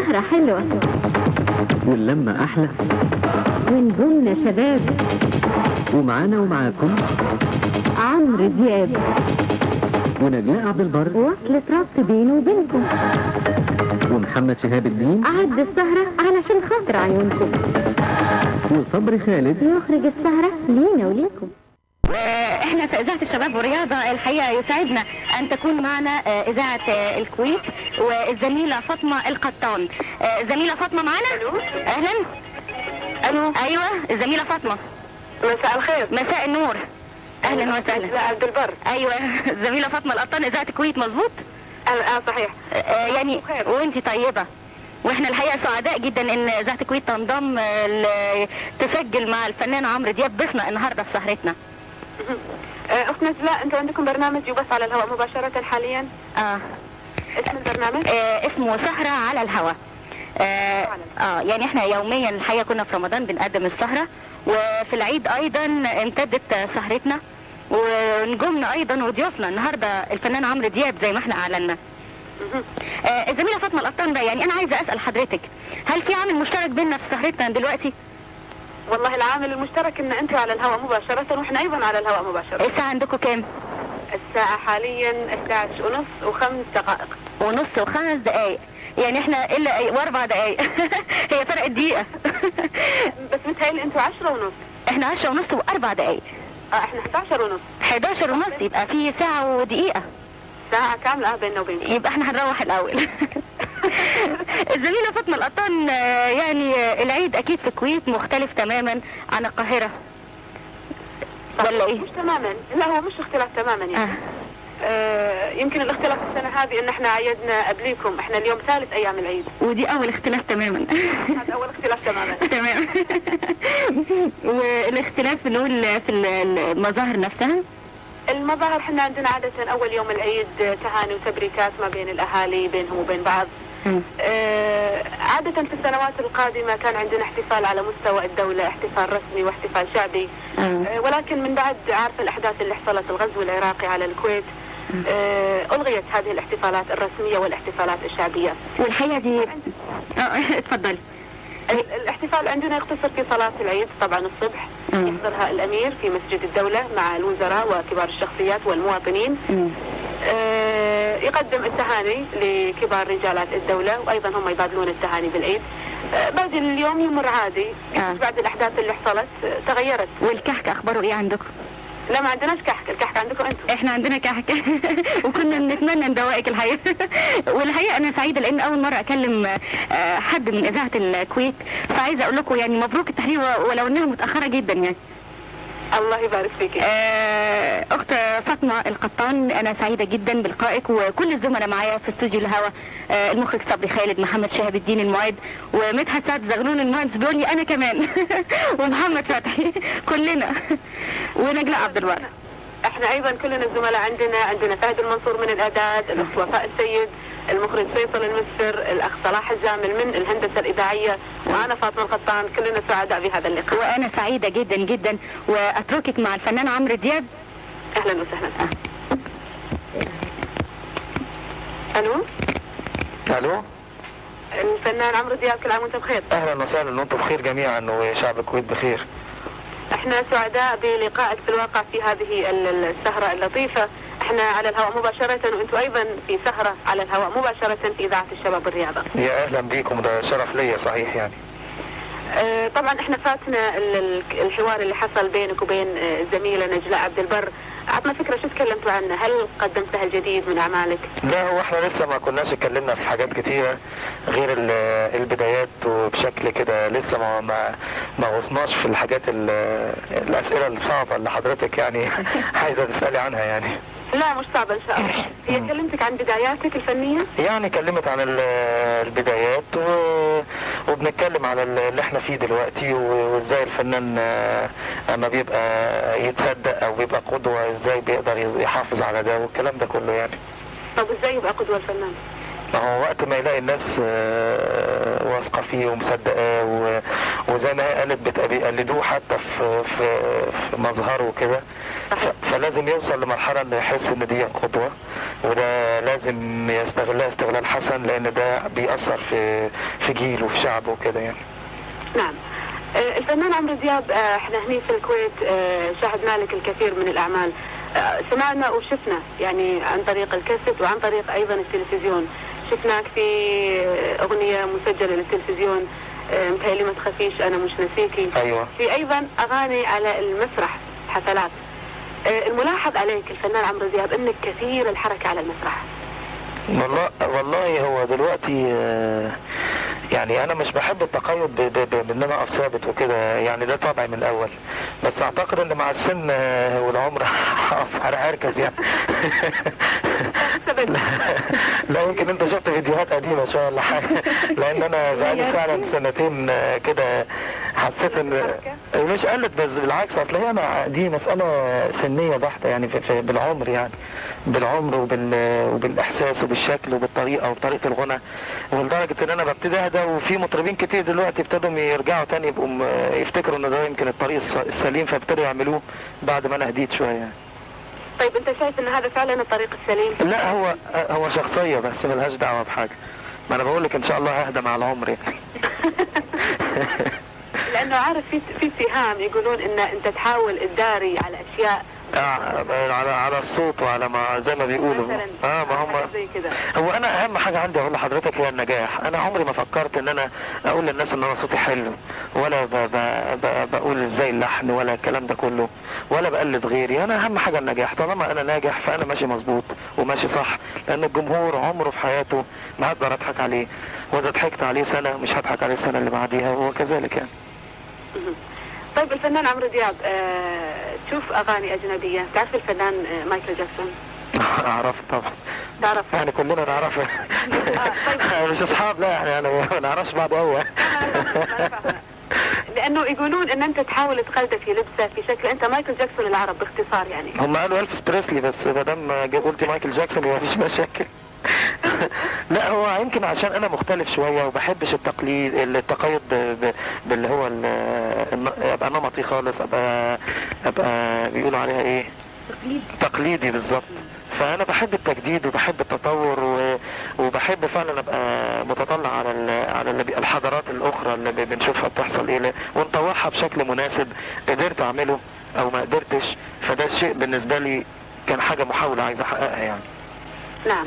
السهرة حلوة واللمة أحلى ونجومنا شباب ومعانا ومعاكم عمرو دياب ونجلاء عبد البر وصلة ربط بينه وبينكم ومحمد شهاب الدين عد السهرة علشان خاطر عيونكم وصبري خالد يخرج السهرة لينا وليكم. احنا في اذاعه الشباب والرياضه الحقيقه يسعدنا ان تكون معنا اذاعه الكويت والزميله فاطمه القطان. زميله فاطمه معنا. اهلا. الو. ايوه الزميله فاطمه. مساء الخير. مساء النور. اهلا وسهلا. لا عبد البر. ايوه الزميله فاطمه القطان اذاعه الكويت مظبوط. صحيح. يعني وانت طيبه. واحنا الحقيقه سعداء جدا ان اذاعه الكويت تنضم تسجل مع الفنان عمرو دياب ضيفنا النهارده في سهرتنا. اختنا نجلاء، انتوا عندكم برنامج يبث على الهواء مباشرة حاليا؟ اسم البرنامج؟ اسمه سهرة على الهواء. يعني احنا يوميا الحقيقة كنا في رمضان بنقدم السهرة، وفي العيد ايضا امتدت سهرتنا، ونجومنا ايضا وضيوفنا النهارده الفنان عمرو دياب زي ما احنا اعلنا. الزميلة فاطمة القطان بقى، يعني انا عايزة اسأل حضرتك، هل في عامل مشترك بيننا في سهرتنا دلوقتي؟ والله العامل المشترك ان انتوا على الهواء مباشرة واحنا ايضا على الهواء مباشرة. الساعة عندكم كام؟ الساعة حاليا 11:30 و5 دقائق. ونص و5 دقايق، يعني احنا الا و4 دقايق. هي فرق دقيقة. بس متهيألي انتوا 10:30. احنا 10:30 و4 دقايق. احنا 11:30. 11:30 يبقى في ساعة ودقيقة. ساعة كاملة بيننا وبينكم. يبقى احنا هنروح الاول. الزميلة فاطمة القطان، يعني العيد اكيد في الكويت مختلف تماما عن القاهرة، ولا ايه؟ مش تماما، لا هو مش اختلاف تماما يعني. يمكن الاختلاف السنة هذه ان احنا عيدنا قبليكم، احنا اليوم ثالث ايام العيد. ودي اول اختلاف تماما. هذا اول اختلاف تماما. تمام. والاختلاف نقول في المظاهر نفسها. المظاهر احنا عندنا عادة اول يوم العيد تهاني وتبريكات ما بين الاهالي بينهم وبين بعض. عادة في السنوات القادمة كان عندنا احتفال على مستوى الدولة، احتفال رسمي واحتفال شعبي. ولكن من بعد عارف الاحداث اللي حصلت، الغزو العراقي على الكويت، الغيت هذه الاحتفالات الرسمية والاحتفالات الشعبية. والحقيقة دي اتفضلي. الاحتفال عندنا يقتصر في صلاة العيد طبعا الصبح، يحضرها الامير في مسجد الدولة مع الوزراء وكبار الشخصيات والمواطنين. يقدم التهاني لكبار رجالات الدولة، وايضا هم يبادلون التهاني بالعيد. باقي اليوم يمر عادي. بعد الاحداث اللي حصلت تغيرت. والكحك اخباره ايه عندكم؟ لا ما عندناش كحك، الكحك عندكم انتم. احنا عندنا كحك. وكنا بنتمنى ندوقك الحقيقه. والحقيقه انا سعيده لان اول مره اكلم حد من اذاعه الكويت، فعايزه اقول لكم يعني مبروك التحرير ولو انها متاخره جدا يعني. الله يبارك فيك. اخت فاطمه القطان، انا سعيده جدا بلقائك وكل الزملاء معايا في استوديو الهوا، المخرج صبري خالد، محمد شهاب الدين المعد، ومدحت سعد زغلول المهندس بيقول لي انا كمان. ومحمد فتحي، كلنا، ونجلاء عبد البر. احنا ايضا كلنا الزملاء عندنا فهد المنصور من الاعداد، الاخت وفاء السيد، المخرج فيصل المسر، الاخ صلاح الزامل من الهندسه الاذاعيه، وانا فاطمه القطان، كلنا سعداء بهذا اللقاء. وانا سعيده جدا جدا، واتركك مع الفنان عمرو دياب. اهلا وسهلا. الو. الو. الفنان عمرو دياب، كل عام وانت بخير. اهلا وسهلا وانتم بخير جميعا وشعب الكويت بخير. احنا سعداء بلقائك في الواقع في هذه السهرة اللطيفة. احنا على الهواء مباشرة وانتم ايضا في سهرة على الهواء مباشرة في اذاعة الشباب والرياضة. يا اهلا بيكم، ده شرف ليا صحيح يعني. طبعا احنا فاتنا الحوار اللي حصل بينك وبين الزميلة نجلاء عبد البر. عطنا فكرة شو تكلمتوا عنه، هل قدمت لها الجديد من اعمالك؟ لا هو احنا لسه ما كناش اتكلمنا في حاجات كتيرة غير البدايات، وبشكل كده لسه ما غصناش في الحاجات الاسئلة الصعبة اللي حضرتك يعني عايزة تسألي عنها يعني. لا مش صعبة ان شاء الله. هي كلمتك عن بداياتك الفنية؟ يعني كلمت عن البدايات وبنتكلم على اللي احنا فيه دلوقتي، وازاي الفنان اما بيبقى يتصدق او بيبقى قدوة ازاي بيقدر يحافظ على ده والكلام ده كله يعني. طب ازاي يبقى قدوة الفنان؟ ما هو وقت ما يلاقي الناس واثقة فيه ومصدقاه، وزي ما هي قالت بيقلدوه حتى في مظهره وكده، فلازم يوصل لمرحلة انه يحس ان دي قدوة، وده لازم يستغلها استغلال حسن، لان ده بيأثر في جيله وفي شعبه وكده يعني. نعم. الفنان عمرو دياب، احنا هني في الكويت شاهدنا لك الكثير من الاعمال، سمعنا وشفنا يعني عن طريق الكاسيت وعن طريق ايضا التلفزيون. شفناك في اغنية مسجلة للتلفزيون، متهيألي ما تخافيش انا مش نسيكي. ايوه. في ايضا اغاني على المسرح، حفلات. الملاحظ عليك الفنان عمرو دياب انك كثير الحركة على المسرح. والله هو دلوقتي يعني انا مش بحب التقيد بان انا اقف ثابت وكده، يعني ده طبعي من الاول، بس اعتقد ان مع السن والعمر هركز يعني. لا يمكن انت شفت فيديوهات قديمه شويه ولا حاجه، لان انا بقالي فعلا سنتين كده حسيت ان مش قلت، بس بالعكس، اصل هي دي مساله سنيه بحته يعني بالعمر، يعني بالعمر وبالاحساس وبالشكل وبالطريقه وبطريقه الغنى، ولدرجه ان انا ببتدي اهدى، وفي مطربين كتير دلوقتي ابتدوا يرجعوا تاني يبقوا يفتكروا ان ده يمكن الطريق السليم، فابتدوا يعملوه بعد ما انا هديت شويه يعني. طيب انت شايف ان هذا فعلا الطريق السليم؟ لا هو شخصيه بس ملهاش دعوه بحاجه، ما انا بقول لك ان شاء الله ههدى مع العمر يعني. لانه عارف في اتهام يقولون ان انت تحاول تداري على اشياء على الصوت وعلى ما زي ما بيقولوا. ما هم زي كده. هو انا اهم حاجه عندي اقول لحضرتك هي النجاح. انا عمري ما فكرت ان انا اقول للناس ان انا صوتي حلو، ولا بقول ازاي اللحن ولا الكلام ده كله، ولا بقلد غيري. انا اهم حاجه النجاح. طالما انا ناجح فانا ماشي مظبوط وماشي صح، لان الجمهور عمره في حياته ما هقدر اضحك عليه، واذا ضحكت عليه سنه مش هضحك عليه السنه اللي بعديها، وكذلك يعني. طيب الفنان عمرو دياب، تشوف اغاني اجنبيه؟ تعرف الفنان مايكل جاكسون؟ اعرف طبعا. تعرف؟ يعني كلنا نعرفه. طيب. مش اصحاب، لا يعني ما نعرفش بعض قوي. لانه يقولون ان انت تحاول تقلده في لبسه في شكل، انت مايكل جاكسون العرب باختصار يعني. هم قالوا الفيس بريسلي، بس ما دام قلت مايكل جاكسون يبقى مفيش مشاكل. لا هو يمكن عشان انا مختلف شويه وبحبش التقيد باللي هو ابقى نمطي خالص، ابقى بيقولوا عليها ايه، تقليدي بالظبط. فانا بحب التجديد وبحب التطور وبحب فعلا ابقى متطلع على الحضارات الاخرى اللي بنشوفها بتحصل ايه، ونطوعها بشكل مناسب. قدرت اعمله او ما قدرتش، فده شيء بالنسبه لي كان حاجه محاوله عايز احققها يعني. نعم.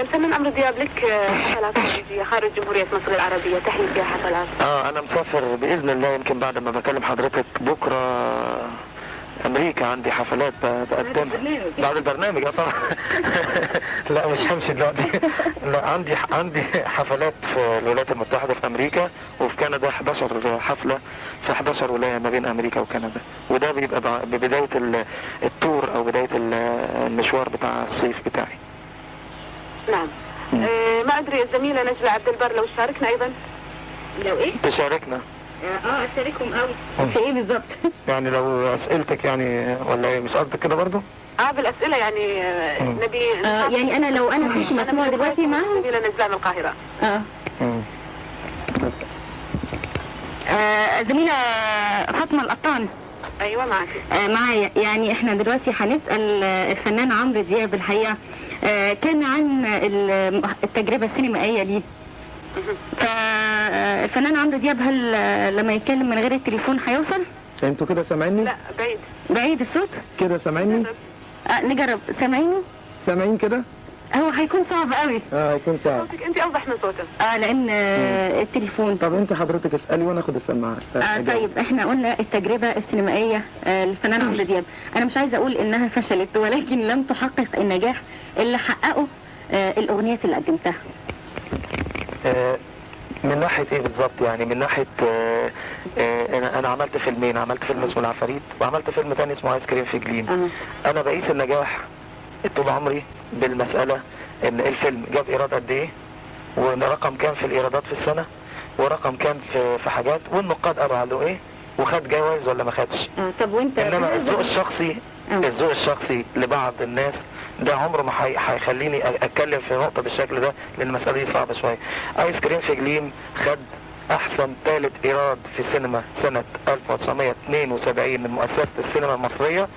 الفنان عمرو دياب لك حفلات خارجية خارج جمهورية مصر العربية تحيي فيها حفلات؟ انا مسافر باذن الله، يمكن بعد ما بكلم حضرتك بكره امريكا عندي حفلات بقدمها بعد البرنامج. طبعا. لا مش همشي دلوقتي. لا عندي حفلات في الولايات المتحدة في امريكا وفي كندا، 11 حفلة في 11 ولاية ما بين امريكا وكندا، وده بيبقى ببداية التور او بداية المشوار بتاع الصيف بتاعي. نعم. ما ادري الزميلة نجلة عبد البر لو شاركنا ايضا؟ لو ايه؟ تشاركنا. اشاركهم قوي. في ايه بالظبط؟ يعني لو اسئلتك يعني، ولا ايه، مش قصدك كده برضو؟ بالاسئلة يعني نبي يعني انا لو انا كنت مسموعة دلوقتي معاهم. الزميلة نجلة من القاهرة. زميلة فاطمة القطان. ايوه معاكي. معايا. يعني احنا دلوقتي هنسأل الفنان عمرو دياب الحقيقة كان عن التجربة السينمائية ليه. فالفنان عمرو دياب هل لما يتكلم من غير التليفون هيوصل؟ انتوا كده سامعيني؟ لا بعيد. بعيد الصوت؟ كده سامعيني؟ نجرب. سامعيني؟ سامعين كده؟ هو هيكون صعب قوي. هيكون صعب. صوتك انت اوضح من صوتك. لان التليفون. طب انت حضرتك اسألي وانا اخد السماعة. طيب احنا قلنا التجربة السينمائية للفنان عمرو دياب، انا مش عايزة اقول انها فشلت، ولكن لم تحقق النجاح اللي حققه الاغنيات اللي قدمتها. من ناحية ايه بالظبط يعني؟ من ناحية انا عملت فيلمين، عملت فيلم اسمه العفاريت وعملت فيلم تاني اسمه ايس كريم في جليم. انا بقيس النجاح طول عمري بالمسألة ان الفيلم جاب ايراد قد ايه، ورقم كام في الايرادات في السنة، ورقم كام في حاجات، والنقاد قالوا له ايه، وخد جوائز ولا ما خدش. طب وانت انما الذوق الشخصي لبعض الناس ده عمره ما هيخليني اتكلم في نقطة بالشكل ده، لان المسألة دي صعبة شوية. ايس كريم في جليم خد احسن ثالث ايراد في السينما سنة 1972 من مؤسسة السينما المصرية،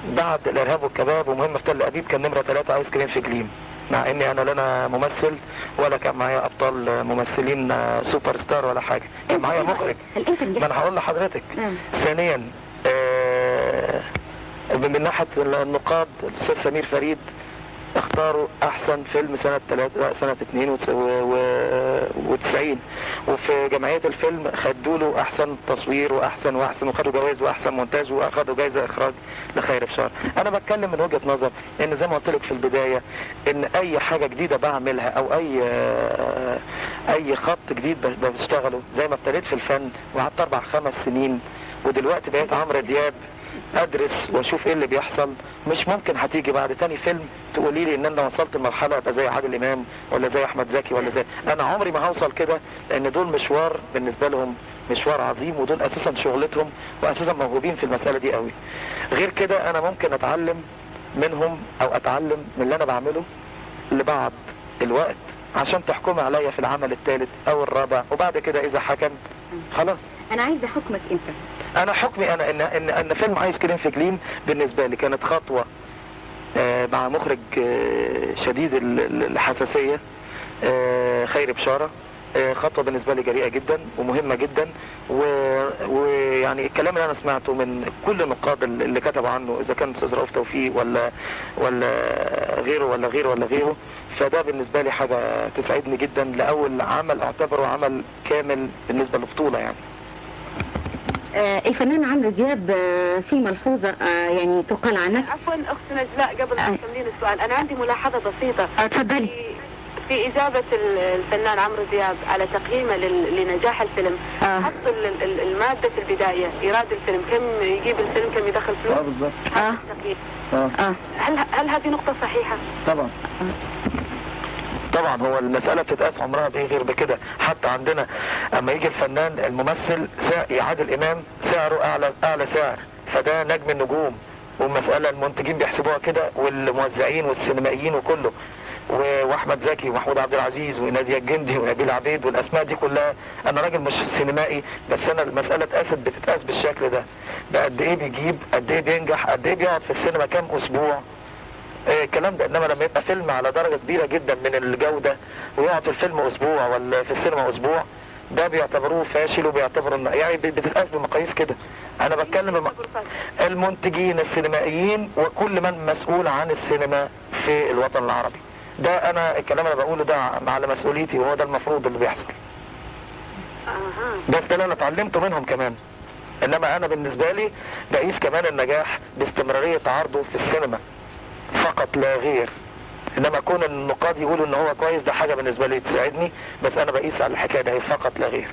بعد الارهاب والكباب ومهمة في تل ابيب كان نمرة 3 ايس كريم في جليم، مع اني انا لا انا ممثل ولا كان معايا ابطال ممثلين سوبر ستار ولا حاجة، كان معايا مخرج. هل انت نجحت؟ ما انا هقول لحضرتك. ثانيا من ناحية النقاد الاستاذ سمير فريد اختاروا احسن فيلم سنة 92، وفي جمعية الفيلم خدوا له احسن تصوير واحسن وخدوا جوائز واحسن مونتاج واخدوا جائزة اخراج لخير بشار. انا بتكلم من وجهة نظر ان زي ما قلت لك في البداية ان اي حاجة جديدة بعملها او اي خط جديد بشتغله، زي ما ابتديت في الفن وقعدت 4-5 سنين ودلوقتي بقيت عمرو دياب ادرس واشوف ايه اللي بيحصل. مش ممكن هتيجي بعد تاني فيلم تقولي لي ان انا وصلت لمرحله ابقى زي عادل امام ولا زي احمد زكي ولا زي، انا عمري ما هوصل كده، لان دول مشوار بالنسبه لهم مشوار عظيم، ودول اساسا شغلتهم واساسا موهوبين في المساله دي قوي. غير كده انا ممكن اتعلم منهم او اتعلم من اللي انا بعمله لبعض الوقت عشان تحكمي عليا في العمل الثالث او الرابع، وبعد كده اذا حكم خلاص. انا عايزه حكمك انت. انا حكمي انا ان فيلم ايس كريم في جليم بالنسبه لي كانت خطوه مع مخرج شديد الحساسيه خير بشاره، خطوه بالنسبه لي جريئه جدا ومهمه جدا، ويعني الكلام اللي انا سمعته من كل النقاد اللي كتبوا عنه، اذا كان استاذ رؤوف توفيق ولا غيره، فده بالنسبه لي حاجه تسعدني جدا لاول عمل اعتبره عمل كامل بالنسبه للبطوله يعني. الفنان عمرو دياب في ملحوظة يعني تقال عنك. عفوا اخت نجلاء، قبل ما تكملين السؤال انا عندي ملاحظة بسيطة. اتفضلي. في إجابة الفنان عمرو دياب على تقييمه لنجاح الفيلم، حط المادة في البداية إيراد الفيلم، كم يجيب الفيلم، كم يدخل فلوس. بالظبط. هل هذه نقطة صحيحة؟ طبعا. طبعا هو المسألة بتتقاس عمرها بايه غير بكده. حتى عندنا اما يجي الفنان الممثل عادل امام سعره اعلى سعر، فده نجم النجوم، والمسألة المنتجين بيحسبوها كده والموزعين والسينمائيين وكله، واحمد زكي ومحمود عبد العزيز ونادية الجندي ونبيل عبيد والاسماء دي كلها. انا راجل مش سينمائي، بس انا المسألة بتتقاس بالشكل ده، بقد ايه بيجيب، قد ايه بينجح، قد ايه بيقعد في السينما كام اسبوع، الكلام ده. انما لما يبقى فيلم على درجة كبيرة جدا من الجودة ويقعد في الفيلم اسبوع ولا في السينما اسبوع، ده بيعتبروه فاشل وبيعتبروا يعني بتتقاس بمقاييس كده. انا بتكلم المنتجين السينمائيين وكل من مسؤول عن السينما في الوطن العربي. ده انا الكلام اللي بقوله ده على مسؤوليتي، وهو ده المفروض اللي بيحصل. بس ده اللي انا اتعلمته منهم كمان. انما انا بالنسبة لي بقيس كمان النجاح باستمرارية عرضه في السينما فقط لا غير. انما كون النقاد يقولوا ان هو كويس ده حاجة بالنسبة لي تساعدني، بس انا بقيس على الحكاية ده فقط لا غير.